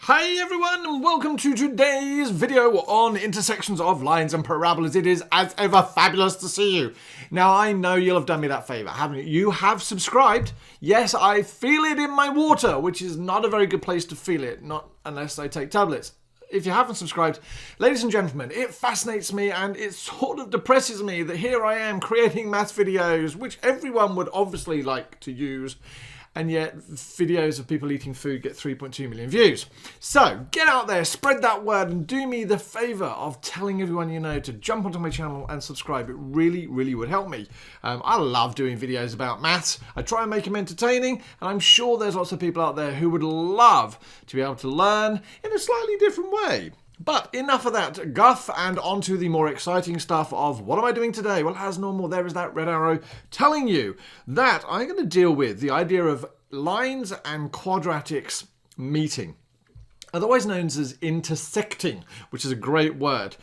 Hi everyone and welcome to today's video on intersections of lines and parabolas. It is as ever fabulous to see you. Now I know you'll have done me that favour, haven't you? You have subscribed. Yes, I feel it in my water, which is not a very good place to feel it, not unless I take tablets. If you haven't subscribed, ladies and gentlemen, it fascinates me and it sort of depresses me that here I am creating maths videos, which everyone would obviously like to use. And yet videos of people eating food get 3.2 million views. So get out there, spread that word, and do me the favour of telling everyone you know to jump onto my channel and subscribe. It really, really would help me. I love doing videos about maths. I try and make them entertaining, and I'm sure there's lots of people out there who would love to be able to learn in a slightly different way. But enough of that guff and on to the more exciting stuff of what am I doing today? Well, as normal, there is that red arrow telling you that I'm going to deal with the idea of lines and quadratics meeting, otherwise known as intersecting, which is a great word.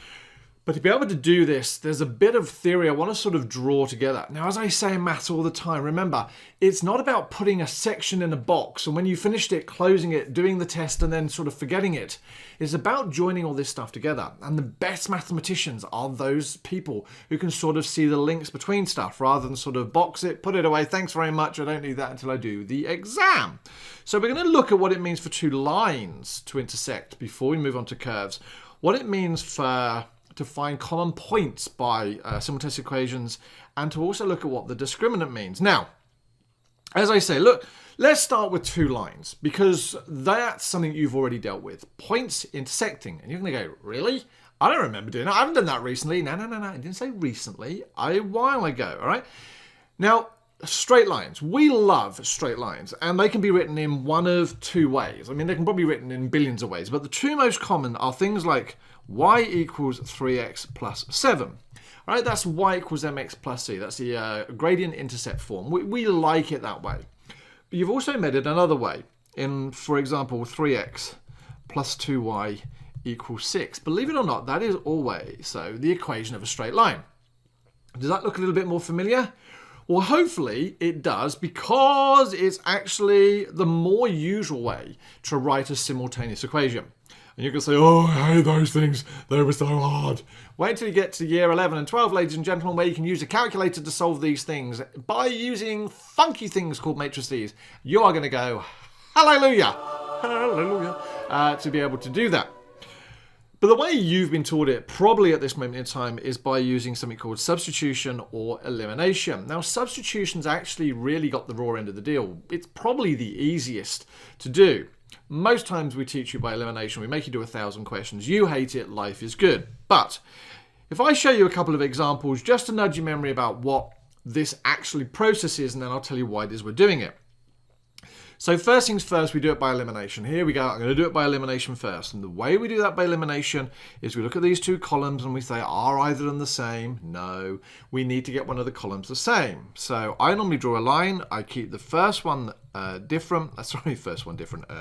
But to be able to do this, there's a bit of theory I want to sort of draw together. Now, as I say in maths all the time, remember, it's not about putting a section in a box and when you finished it, closing it, doing the test and then sort of forgetting it. It's about joining all this stuff together. And the best mathematicians are those people who can sort of see the links between stuff rather than sort of box it, put it away, thanks very much, I don't need that until I do the exam. So we're going to look at what it means for two lines to intersect before we move on to curves. What it means to find common points by simultaneous equations, and to also look at what the discriminant means. Now, as I say, look, let's start with two lines, because that's something you've already dealt with. Points intersecting. And you're going to go, really? I don't remember doing that. I haven't done that recently. No. I didn't say recently. A while ago, all right? Now, straight lines. We love straight lines, and they can be written in one of two ways. I mean, they can probably be written in billions of ways, but the two most common are things like y equals 3x plus 7. All right, that's y equals mx plus c. That's the gradient intercept form. We like it that way. But you've also made it another way in, for example, 3x plus 2y equals 6. Believe it or not, that is always the equation of a straight line. Does that look a little bit more familiar? Well, hopefully it does, because it's actually the more usual way to write a simultaneous equation. And you can say, oh, I hate those things. They were so hard. Wait till you get to year 11 and 12, ladies and gentlemen, where you can use a calculator to solve these things by using funky things called matrices. You are going to go, hallelujah, hallelujah, to be able to do that. But the way you've been taught it, probably at this moment in time, is by using something called substitution or elimination. Now, substitution's actually really got the raw end of the deal. It's probably the easiest to do. Most times we teach you by elimination. We make you do 1,000 questions. You hate it, life is good. But if I show you a couple of examples just to nudge your memory about what this actually process is, and then I'll tell you why it is we're doing it. So first things first, we do it by elimination. Here we go. I'm going to do it by elimination first. And the way we do that by elimination is we look at these two columns and we say, are either of them the same? No. We need to get one of the columns the same. So I normally draw a line. I keep the first one different.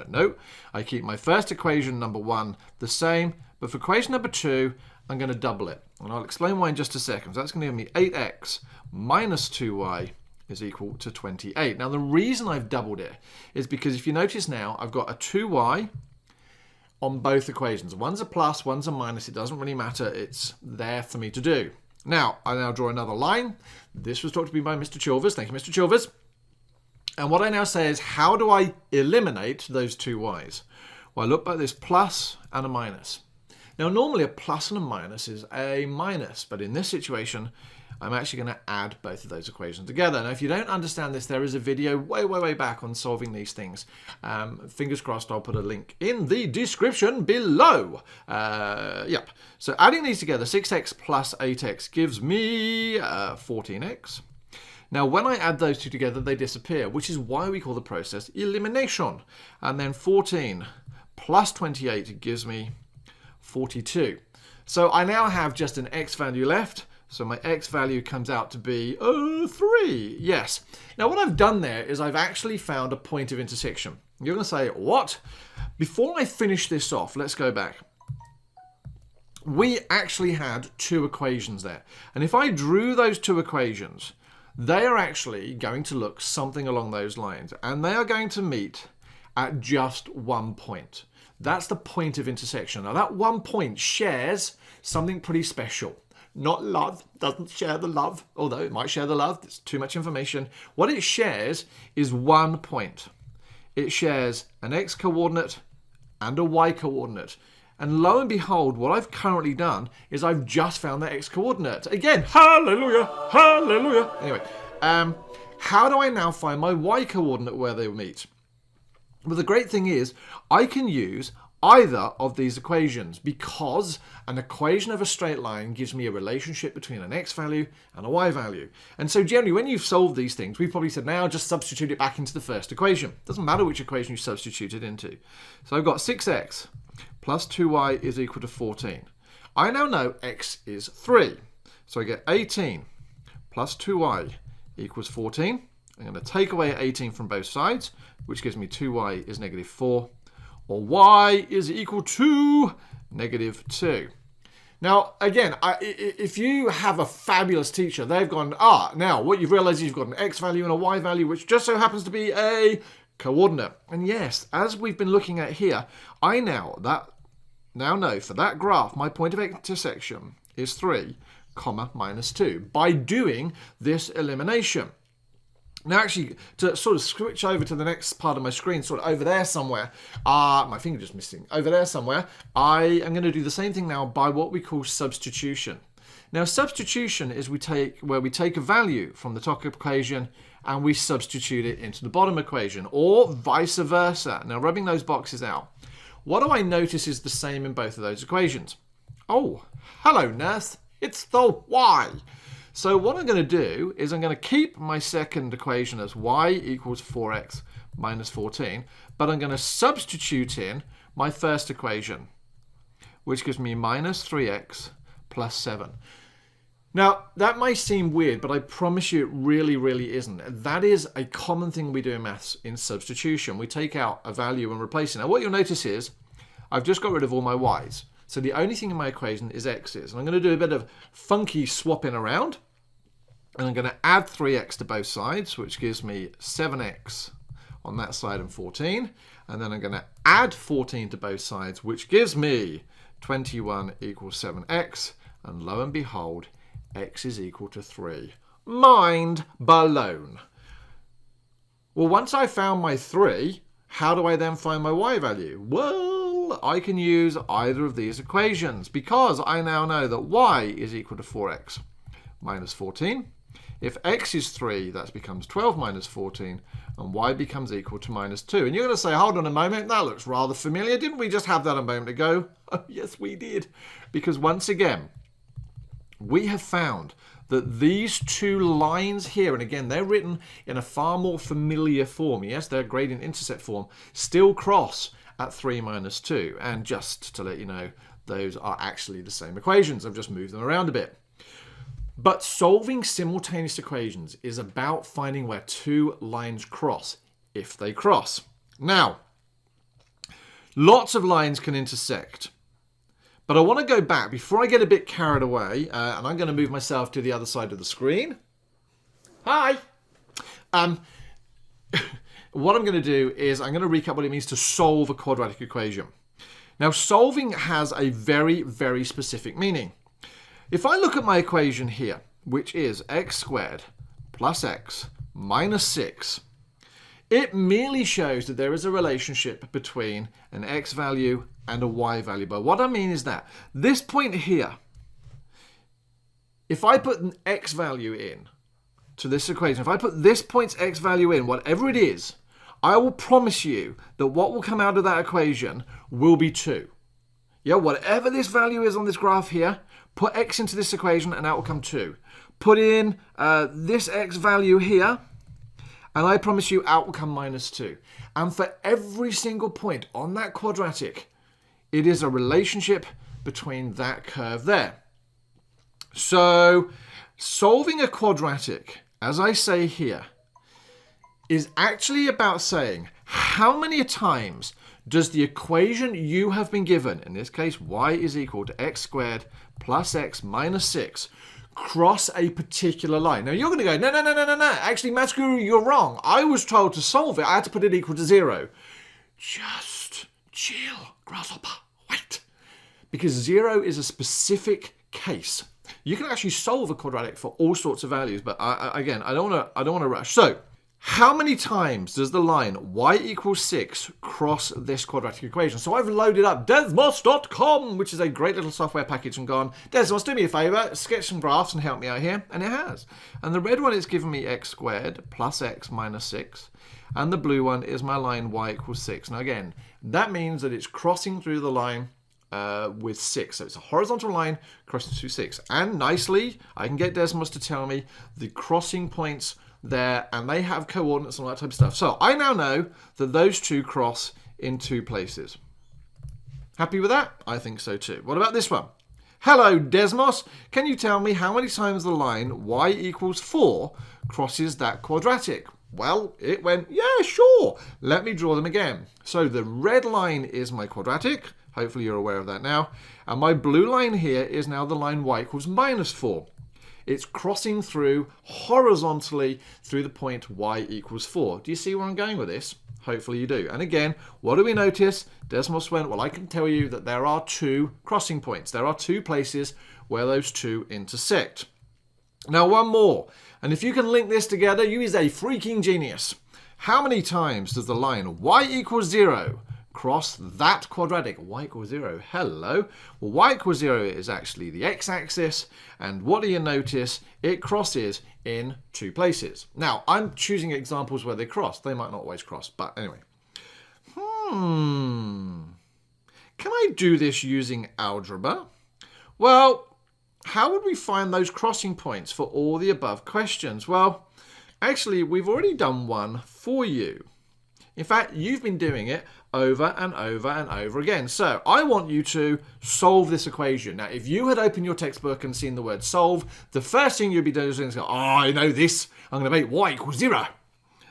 No. I keep my first equation, number 1, the same. But for equation number 2, I'm going to double it. And I'll explain why in just a second. So that's going to give me 8x minus 2y is equal to 28. Now the reason I've doubled it is because if you notice now, I've got a 2y on both equations. One's a plus, one's a minus. It doesn't really matter. It's there for me to do. Now, I now draw another line. This was taught to me by Mr. Chilvers. Thank you, Mr. Chilvers. And what I now say is, how do I eliminate those two y's? Well, I look at this plus and a minus. Now, normally a plus and a minus is a minus, but in this situation, I'm actually going to add both of those equations together. Now, if you don't understand this, there is a video way back on solving these things. Fingers crossed, I'll put a link in the description below. Yep. So adding these together, 6x plus 8x gives me 14x. Now, when I add those two together, they disappear, which is why we call the process elimination. And then 14 plus 28 gives me 42. So I now have just an x value left. So my x value comes out to be 3. Yes. Now what I've done there is I've actually found a point of intersection. You're going to say, what? Before I finish this off, let's go back. We actually had two equations there. And if I drew those two equations, they are actually going to look something along those lines. And they are going to meet at just one point. That's the point of intersection. Now that one point shares something pretty special. Not love, doesn't share the love, although it might share the love, it's too much information. What it shares is one point. It shares an x coordinate and a y coordinate. And lo and behold, what I've currently done is I've just found the x coordinate. Again, hallelujah, hallelujah. Anyway, how do I now find my y coordinate where they meet? Well, the great thing is I can use either of these equations because an equation of a straight line gives me a relationship between an x value and a y value. And so generally when you've solved these things, we've probably said now just substitute it back into the first equation. Doesn't matter which equation you substitute it into. So I've got 6x plus 2y is equal to 14. I now know x is 3. So I get 18 plus 2y equals 14. I'm going to take away 18 from both sides, which gives me 2y is negative 4. Or y is equal to negative 2. Now, again, if you have a fabulous teacher, they've gone, now what you've realized is you've got an x value and a y value, which just so happens to be a coordinate. And yes, as we've been looking at here, I now know for that graph, my point of intersection is 3, minus 2 by doing this elimination. Now actually, to sort of switch over to the next part of my screen, sort of over there somewhere, my finger just missing, over there somewhere, I am going to do the same thing now by what we call substitution. Now substitution is where we take a value from the top equation and we substitute it into the bottom equation, or vice versa. Now rubbing those boxes out, what do I notice is the same in both of those equations? Oh, hello nurse, it's the y. So what I'm going to do is I'm going to keep my second equation as y equals 4x minus 14, but I'm going to substitute in my first equation, which gives me minus 3x plus 7. Now, that might seem weird, but I promise you it really, really isn't. That is a common thing we do in maths in substitution. We take out a value and replace it. Now, what you'll notice is I've just got rid of all my y's. So the only thing in my equation is x's. And I'm going to do a bit of funky swapping around. And I'm going to add 3x to both sides, which gives me 7x on that side and 14. And then I'm going to add 14 to both sides, which gives me 21 equals 7x. And lo and behold, x is equal to 3. Mind blown. Well, once I found my 3, how do I then find my y value? Well, I can use either of these equations because I now know that y is equal to 4x minus 14. If x is 3, that becomes 12 minus 14, and y becomes equal to minus 2. And you're going to say, hold on a moment, that looks rather familiar. Didn't we just have that a moment ago? Oh, yes, we did. Because once again, we have found that these two lines here, and again, they're written in a far more familiar form. Yes, they're gradient intercept form, still cross at 3 minus 2. And just to let you know, those are actually the same equations. I've just moved them around a bit. But solving simultaneous equations is about finding where two lines cross, if they cross. Now, lots of lines can intersect. But I want to go back, before I get a bit carried away, and I'm going to move myself to the other side of the screen. Hi! What I'm going to do is I'm going to recap what it means to solve a quadratic equation. Now, solving has a very, very specific meaning. If I look at my equation here, which is x squared plus x minus 6, it merely shows that there is a relationship between an x value and a y value. But what I mean is that this point here, if I put an x value in to this equation, if I put this point's x value in, whatever it is, I will promise you that what will come out of that equation will be 2. Yeah, whatever this value is on this graph here, put x into this equation and out will come 2. Put in this x value here, and I promise you out will come minus 2. And for every single point on that quadratic, it is a relationship between that curve there. So solving a quadratic, as I say here, is actually about saying how many times does the equation you have been given, in this case y is equal to x squared plus x minus 6, cross a particular line. Now you're going to go, no. Actually, MaffsGuru, you're wrong. I was told to solve it, I had to put it equal to 0. Just chill, grasshopper, wait. Because 0 is a specific case. You can actually solve a quadratic for all sorts of values, but again, I don't want to rush. So, how many times does the line y equals 6 cross this quadratic equation? So I've loaded up DESMOS.com, which is a great little software package, and gone, Desmos, do me a favour, sketch some graphs and help me out here. And it has. And the red one is giving me x squared plus x minus 6. And the blue one is my line y equals 6. Now again, that means that it's crossing through the line with 6. So it's a horizontal line crossing through 6. And nicely, I can get Desmos to tell me the crossing points there, and they have coordinates and all that type of stuff. So I now know that those two cross in two places. Happy with that? I think so too. What about this one? Hello, Desmos. Can you tell me how many times the line y equals 4 crosses that quadratic? Well, it went, yeah, sure. Let me draw them again. So the red line is my quadratic. Hopefully you're aware of that now. And my blue line here is now the line y equals minus 4. It's crossing through horizontally through the point y equals 4. Do you see where I'm going with this? Hopefully you do. And again, what do we notice? Desmos went, well, I can tell you that there are two crossing points. There are two places where those two intersect. Now, one more. And if you can link this together, you is a freaking genius. How many times does the line y equals 0 cross that quadratic? Y equals 0. Hello. Well, y equals 0 is actually the x-axis. And what do you notice? It crosses in two places. Now, I'm choosing examples where they cross. They might not always cross, but anyway. Can I do this using algebra? Well, how would we find those crossing points for all the above questions? Well, actually, we've already done one for you. In fact, you've been doing it over and over and over again. So I want you to solve this equation. Now, if you had opened your textbook and seen the word solve, the first thing you'd be doing is go, oh, I know this. I'm going to make y equals 0.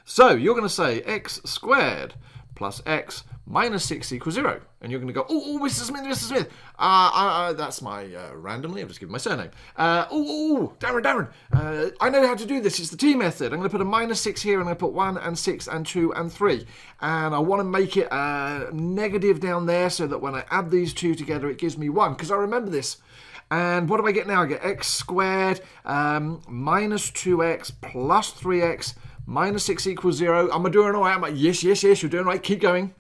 So you're going to say x squared plus x minus 6 equals 0. And you're going to go, oh, Mr. Smith, Mr. Smith. That's my, randomly, I've just given my surname. Darren, I know how to do this. It's the T method. I'm going to put a minus 6 here, and I'm going to put 1 and 6 and 2 and 3. And I want to make it negative down there so that when I add these two together, it gives me 1, because I remember this. And what do I get now? I get x squared minus 2x plus 3x minus 6 equals 0. Am I doing all right? I'm like, yes, you're doing right. Keep going.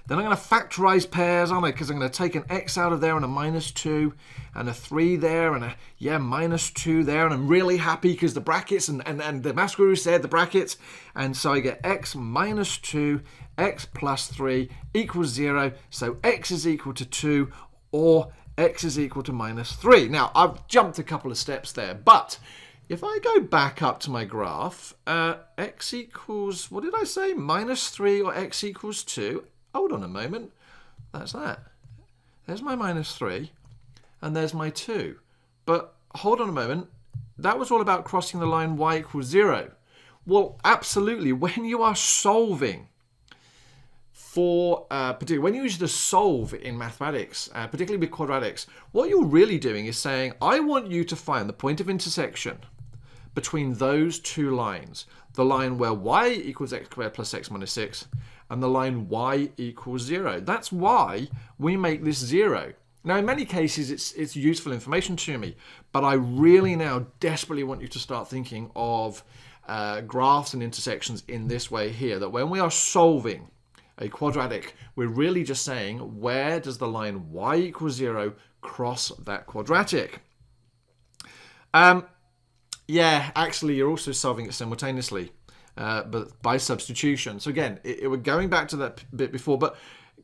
Then I'm going to factorize pairs, aren't I? Because I'm going to take an x out of there and a minus 2 and a 3 there and a, minus 2 there. And I'm really happy because the brackets and the MaffsGuru said the brackets. And so I get x minus 2, x plus 3 equals 0. So x is equal to 2 or x is equal to minus 3. Now, I've jumped a couple of steps there, but if I go back up to my graph, x equals, what did I say? Minus 3 or x equals 2. Hold on a moment. That's that. There's my minus 3 and there's my 2. But hold on a moment. That was all about crossing the line y equals 0. Well, absolutely. When you are solving for, particularly when you use the solve in mathematics, particularly with quadratics, what you're really doing is saying, I want you to find the point of intersection between those two lines. The line where y equals x squared plus x minus 6 and the line y equals 0. That's why we make this 0. Now, in many cases, it's useful information to me, but I really now desperately want you to start thinking of graphs and intersections in this way here, that when we are solving a quadratic, we're really just saying, where does the line y equals 0 cross that quadratic? Yeah, actually, you're also solving it simultaneously, but by substitution. So again, we're going back to that bit before, but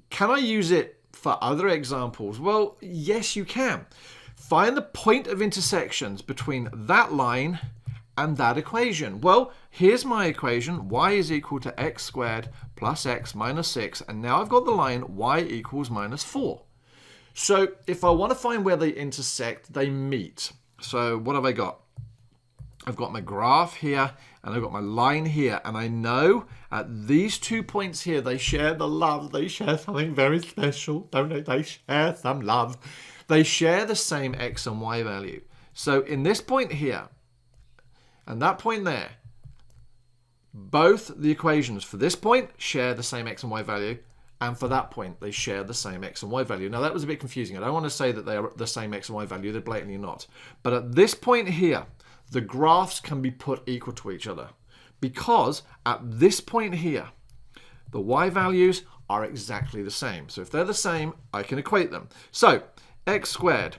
can I use it for other examples? Well, yes, you can. Find the point of intersections between that line and that equation. Well, here's my equation. Y is equal to x squared plus x minus 6. And now I've got the line y equals minus 4. So if I want to find where they intersect, they meet. So what have I got? I've got my graph here and I've got my line here. And I know at these 2 points here, they share the love. They share something very special, don't they? They share some love. They share the same x and y value. So in this point here, and that point there, both the equations for this point share the same x and y value, And for that point, they share the same x and y value. Now, that was a bit confusing. I don't want to say that they are the same x and y value. They're blatantly not. But at this point here, the graphs can be put equal to each other. Because at this point here, the y values are exactly the same. So if they're the same, I can equate them. So x squared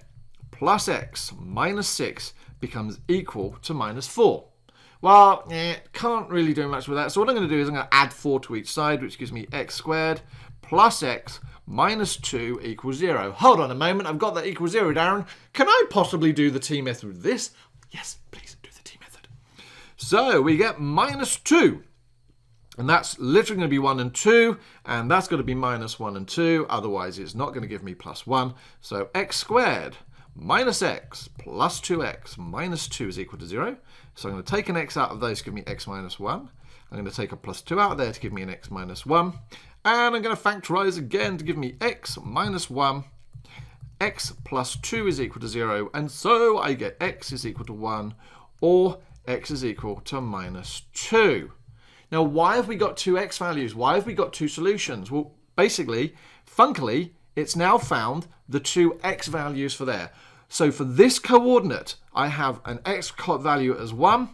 plus x minus 6 becomes equal to minus 4. Well, can't really do much with that. So what I'm going to do is I'm going to add 4 to each side, which gives me x squared plus x minus 2 equals 0. Hold on a moment. I've got that equals 0, Darren. Can I possibly do the t method with this? Yes, please do the t method. So we get minus 2. And that's literally going to be 1 and 2. And that's going to be minus 1 and 2. Otherwise, it's not going to give me plus 1. So x squared minus x plus 2x minus 2 is equal to 0. So I'm going to take an x out of those to give me x minus 1. I'm going to take a plus 2 out of there to give me an x minus 1. And I'm going to factorize again to give me x minus 1. X plus 2 is equal to 0. And so I get x is equal to 1 or x is equal to minus 2. Now, why have we got two x values? Why have we got two solutions? Well, basically, funkily, it's now found the two x values for there. So for this coordinate, I have an x value as 1.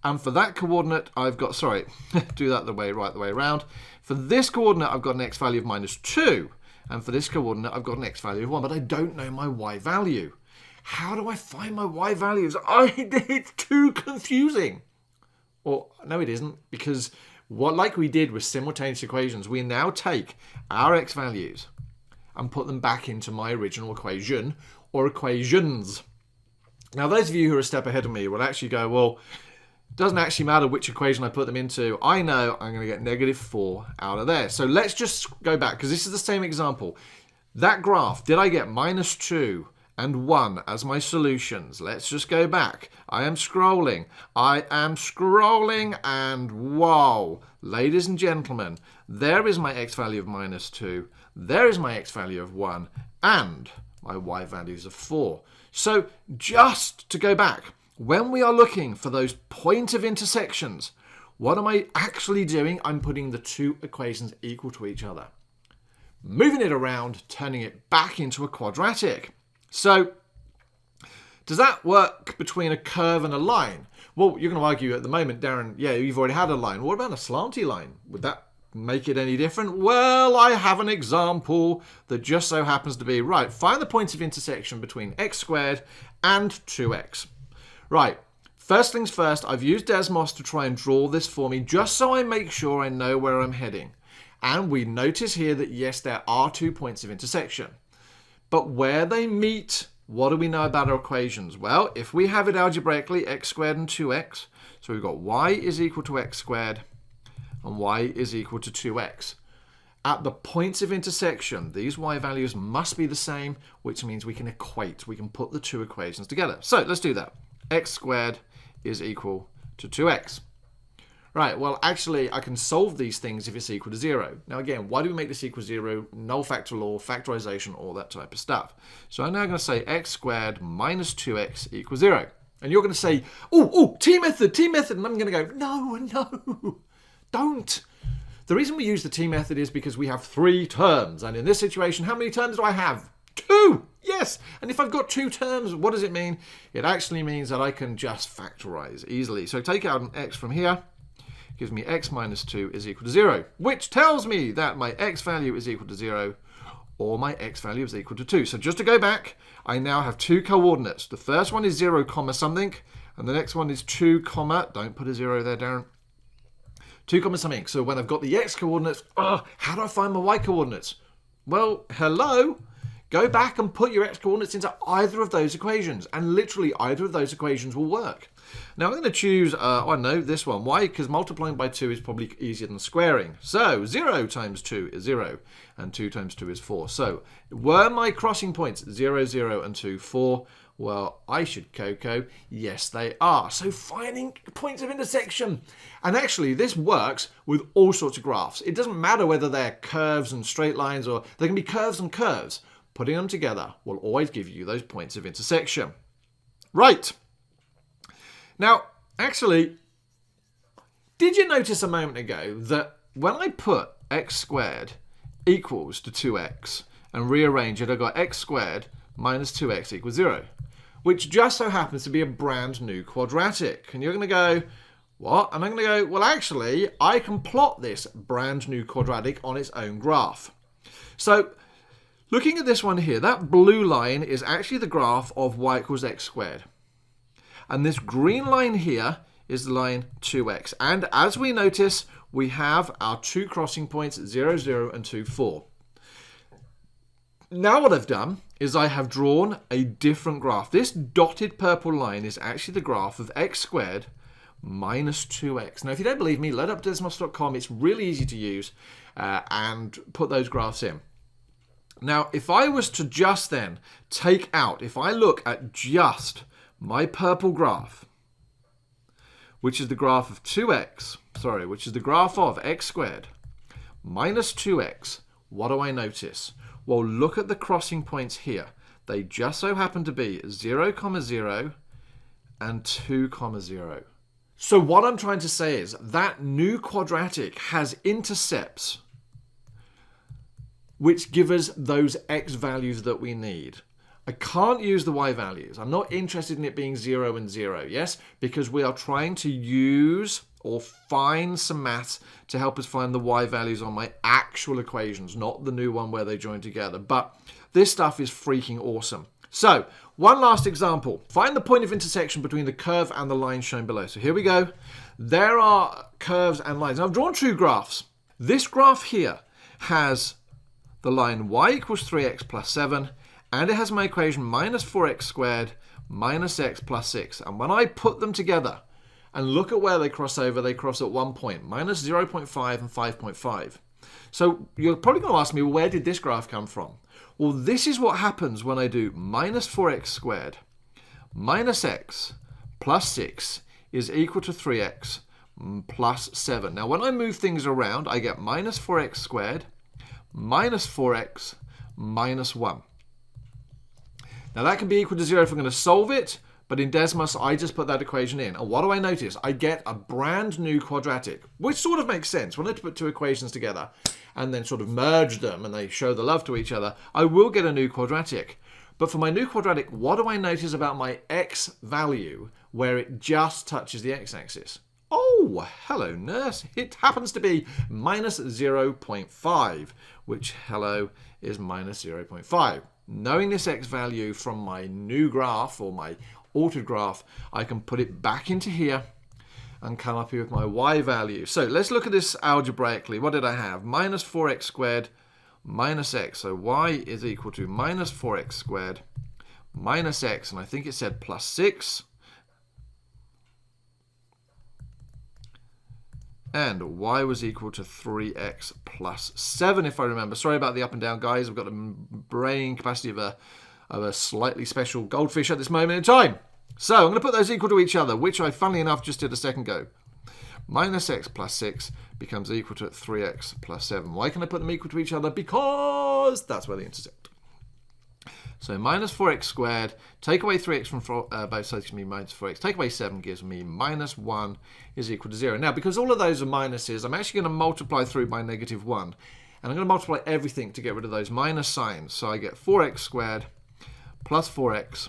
And for that coordinate, I've got, sorry, do that the way around. For this coordinate, I've got an x value of minus 2. And for this coordinate, I've got an x value of 1. But I don't know my y value. How do I find my y values? It's too confusing. Or, no, it isn't. Because like we did with simultaneous equations, we now take our x values and put them back into my original equation or equations. Now, those of you who are a step ahead of me will actually go, well, it doesn't actually matter which equation I put them into. I know I'm going to get negative 4 out of there. So let's just go back, because this is the same example. That graph, did I get minus 2 and 1 as my solutions? Let's just go back. I am scrolling, and whoa, ladies and gentlemen, there is my x value of minus 2, there is my x value of 1, and my y values of 4. So just to go back, when we are looking for those point of intersections, what am I actually doing? I'm putting the two equations equal to each other, moving it around, turning it back into a quadratic. So does that work between a curve and a line? Well, you're going to argue at the moment, Darren, yeah, you've already had a line. What about a slanty line? Would that make it any different? Well, I have an example that just so happens to be, right, find the points of intersection between x squared and 2x. Right, first things first, I've used DESMOS to try and draw this for me, just so I make sure I know where I'm heading. And we notice here that, yes, there are 2 points of intersection. But where they meet, what do we know about our equations? Well, if we have it algebraically, x squared and 2x, so we've got y is equal to x squared and y is equal to 2x. At the points of intersection, these y values must be the same, which means we can equate. We can put the two equations together. So let's do that. X squared is equal to 2x. Right, well, actually, I can solve these things if it's equal to 0. Now, again, why do we make this equal to 0? Null factor law, factorization, all that type of stuff. So I'm now going to say x squared minus 2x equals 0. And you're going to say, oh, t method. And I'm going to go, no, don't. The reason we use the t method is because we have 3 terms. And in this situation, how many terms do I have? 2. Yes. And if I've got 2 terms, what does it mean? It actually means that I can just factorize easily. So take out an x from here. Gives me x minus 2 is equal to 0, which tells me that my x value is equal to 0 or my x value is equal to 2. So just to go back, I now have 2 coordinates. The first one is 0 comma something, and the next one is 2 comma, don't put a 0 there, Darren, 2 comma something. So when I've got the x coordinates, how do I find my y coordinates? Well, hello. Go back and put your x coordinates into either of those equations, and literally either of those equations will work. Now I'm going to choose, this one. Why? Because multiplying by 2 is probably easier than squaring. So 0 times 2 is 0, and 2 times 2 is 4. So were my crossing points 0, 0, and 2, 4? Well, I should cocoa. Yes, they are. So finding points of intersection. And actually, this works with all sorts of graphs. It doesn't matter whether they're curves and straight lines, or they can be curves and curves. Putting them together will always give you those points of intersection. Right. Now, actually, did you notice a moment ago that when I put x squared equals to 2x and rearrange it, I've got x squared minus 2x equals 0, which just so happens to be a brand new quadratic. And you're going to go, what? And I'm going to go, well, actually, I can plot this brand new quadratic on its own graph. So looking at this one here, that blue line is actually the graph of y equals x squared. And this green line here is the line 2x. And as we notice, we have our two crossing points, 0, 0, and 2, 4. Now what I've done is I have drawn a different graph. This dotted purple line is actually the graph of x squared minus 2x. Now, if you don't believe me, load up DESMOS.com. It's really easy to use and put those graphs in. Now, if I was to just then take out, if I look at just my purple graph, which is the graph of 2x, which is the graph of x squared minus 2x, what do I notice? Well, look at the crossing points here. They just so happen to be 0, 0 and 2, 0. So what I'm trying to say is that new quadratic has intercepts which give us those x values that we need. I can't use the y values. I'm not interested in it being 0 and 0, yes? Because we are trying to use or find some maths to help us find the y values on my actual equations, not the new one where they join together. But this stuff is freaking awesome. So, one last example. Find the point of intersection between the curve and the line shown below. So here we go. There are curves and lines. Now, I've drawn two graphs. This graph here has the line y equals 3x plus 7, and it has my equation minus 4x squared minus x plus 6. And when I put them together and look at where they cross over, they cross at one point, minus 0.5 and 5.5. So you're probably going to ask me, well, where did this graph come from? Well, this is what happens when I do minus 4x squared minus x plus 6 is equal to 3x plus 7. Now, when I move things around, I get minus 4x squared minus 4x minus 1. Now, that can be equal to 0 if I'm going to solve it, but in DESMOS, I just put that equation in. And what do I notice? I get a brand new quadratic, which sort of makes sense. When I put two equations together and then sort of merge them and they show the love to each other, I will get a new quadratic. But for my new quadratic, what do I notice about my x value where it just touches the x-axis? Oh, hello, nurse. It happens to be minus 0.5, which, hello, is minus 0.5. Knowing this x value from my new graph or my altered graph, I can put it back into here and come up here with my y value. So let's look at this algebraically. What did I have? Minus 4x squared minus x. So y is equal to minus 4x squared minus x, and I think it said plus 6. And y was equal to 3x plus 7, if I remember. Sorry about the up and down, guys. I've got the brain capacity of a slightly special goldfish at this moment in time. So I'm going to put those equal to each other, which I, funnily enough, just did a second ago. Minus x plus 6 becomes equal to 3x plus 7. Why can I put them equal to each other? Because that's where they intersect. So minus 4x squared, take away 3x from both sides gives me minus 4x. Take away 7 gives me minus 1 is equal to 0. Now, because all of those are minuses, I'm actually going to multiply through by negative 1. And I'm going to multiply everything to get rid of those minus signs. So I get 4x squared plus 4x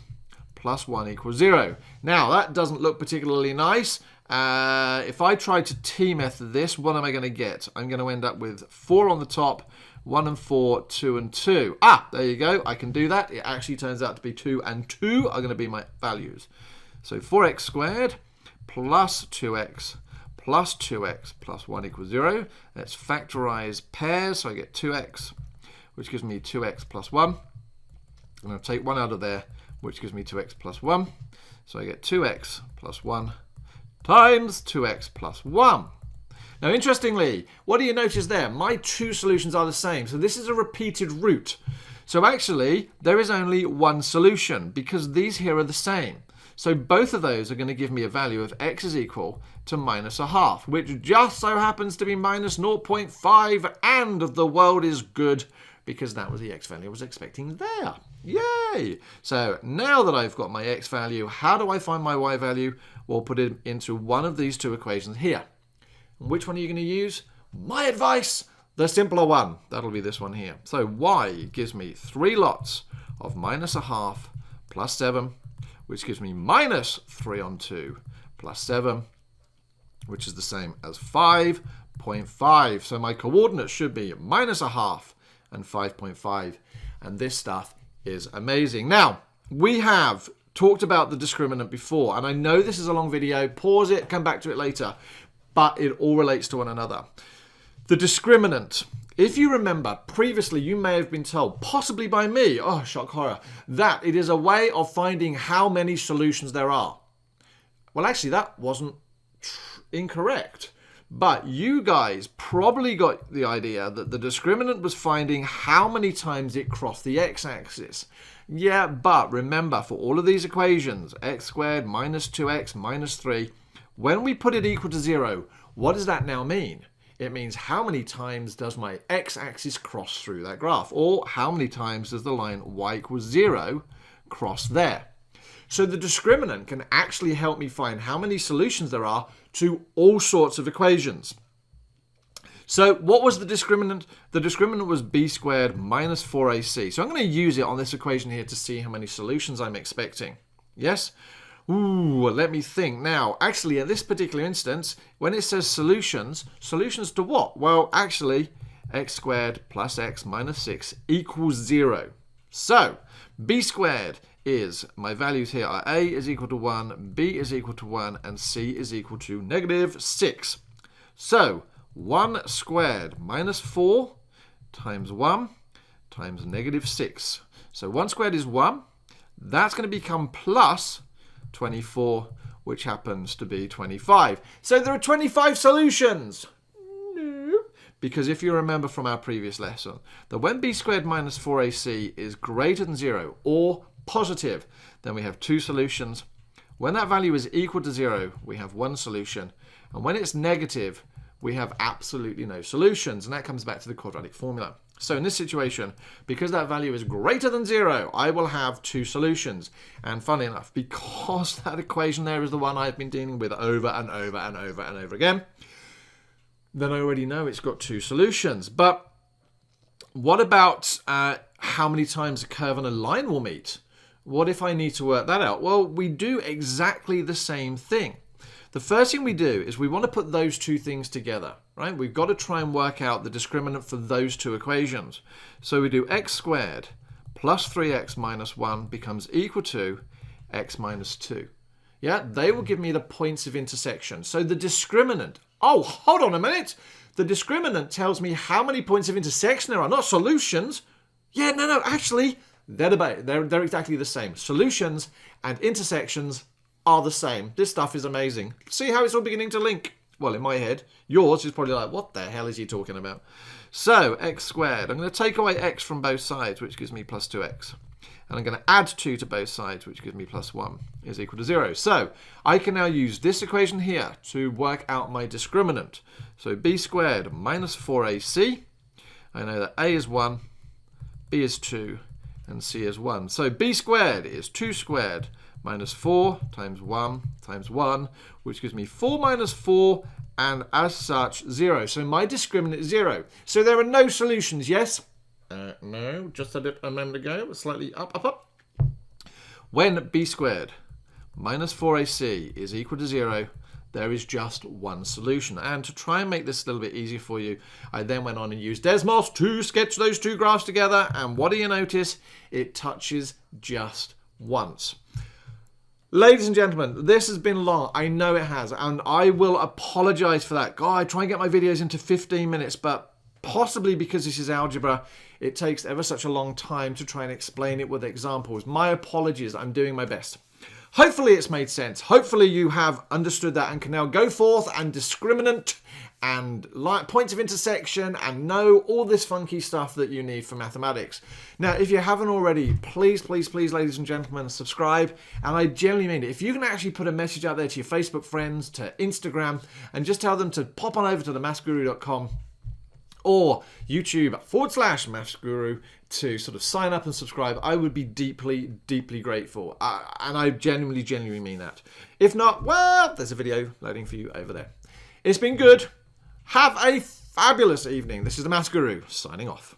plus 1 equals 0. Now, that doesn't look particularly nice. If I try to t-method this, what am I going to get? I'm going to end up with 4 on the top, 1 and 4, 2 and 2. Ah, there you go. I can do that. It actually turns out to be 2 and 2 are going to be my values. So 4x squared plus 2x plus 2x plus 1 equals 0. Let's factorize pairs. So I get 2x, which gives me 2x plus 1. I'm going to take 1 out of there, which gives me 2x plus 1. So I get 2x plus 1 times 2x plus 1. Now, interestingly, what do you notice there? My two solutions are the same. So this is a repeated root. So actually, there is only one solution because these here are the same. So both of those are going to give me a value of x is equal to minus a half, which just so happens to be minus 0.5, and the world is good because that was the x value I was expecting there. Yay! So now that I've got my x value, how do I find my y value? Well, put it into one of these two equations here. And which one are you going to use? My advice, the simpler one. That'll be this one here. So y gives me 3 lots of minus a half plus 7, which gives me minus 3 on 2 plus 7, which is the same as 5.5. So my coordinates should be minus a half and 5.5. And this stuff is amazing. Now, we have talked about the discriminant before, and I know this is a long video. Pause it, come back to it later. But it all relates to one another. The discriminant. If you remember, previously you may have been told, possibly by me, oh, shock horror, that it is a way of finding how many solutions there are. Well, actually, that wasn't incorrect. But you guys probably got the idea that the discriminant was finding how many times it crossed the x-axis. Yeah, but remember, for all of these equations, x squared minus 2x minus 3, when we put it equal to 0, what does that now mean? It means how many times does my x-axis cross through that graph? Or how many times does the line y equals 0 cross there? So the discriminant can actually help me find how many solutions there are to all sorts of equations. So what was the discriminant? The discriminant was b squared minus 4ac. So I'm going to use it on this equation here to see how many solutions I'm expecting. Yes? Ooh, let me think. Now, actually, in this particular instance, when it says solutions, solutions to what? Well, actually, x squared plus x minus 6 equals 0. So, b squared is, my values here are a is equal to 1, b is equal to 1, and c is equal to negative 6. So, 1 squared minus 4 times 1 times negative 6. So 1 squared is 1. That's going to become plus 24, which happens to be 25. So there are 25 solutions. No. Because if you remember from our previous lesson, that when b squared minus 4ac is greater than 0 or positive, then we have 2 solutions. When that value is equal to 0, we have 1 solution. And when it's negative, we have absolutely no solutions. And that comes back to the quadratic formula. So in this situation, because that value is greater than 0, I will have 2 solutions. And funny enough, because that equation there is the one I've been dealing with over and over and over and over again, then I already know it's got 2 solutions. But what about how many times a curve and a line will meet? What if I need to work that out? Well, we do exactly the same thing. The first thing we do is we want to put those 2 things together, right? We've got to try and work out the discriminant for those 2 equations. So we do x squared plus 3x minus 1 becomes equal to x minus 2. Yeah, they will give me the points of intersection. So the discriminant, oh, hold on a minute. The discriminant tells me how many points of intersection there are, not solutions. Yeah, no, actually, they're exactly the same. Solutions and intersections are the same. This stuff is amazing. See how it's all beginning to link? Well, in my head, yours is probably like, what the hell is he talking about? So, x squared. I'm going to take away x from both sides, which gives me plus 2x. And I'm going to add 2 to both sides, which gives me plus 1 is equal to 0. So, I can now use this equation here to work out my discriminant. So, b squared minus 4ac. I know that a is 1, b is 2, and c is 1. So, b squared is 2 squared minus 4 times 1, which gives me 4 minus 4, and as such, 0. So my discriminant is 0. So there are no solutions, yes? No, just a moment ago, slightly up. When b squared minus 4ac is equal to 0, there is just 1 solution. And to try and make this a little bit easier for you, I then went on and used DESMOS to sketch those 2 graphs together. And what do you notice? It touches just once. Ladies and gentlemen, this has been long. I know it has, and I will apologize for that. God, I try and get my videos into 15 minutes, but possibly because this is algebra, it takes ever such a long time to try and explain it with examples. My apologies. I'm doing my best. Hopefully it's made sense. Hopefully you have understood that and can now go forth and discriminant and points of intersection and know all this funky stuff that you need for mathematics. Now, if you haven't already, please, ladies and gentlemen, subscribe. And I genuinely mean it. If you can actually put a message out there to your Facebook friends, to Instagram, and just tell them to pop on over to the MaffsGuru.com or YouTube/MaffsGuru to sort of sign up and subscribe, I would be deeply grateful. And I genuinely mean that. If not, well, there's a video loading for you over there. It's been good. Have a fabulous evening. This is the MaffsGuru signing off.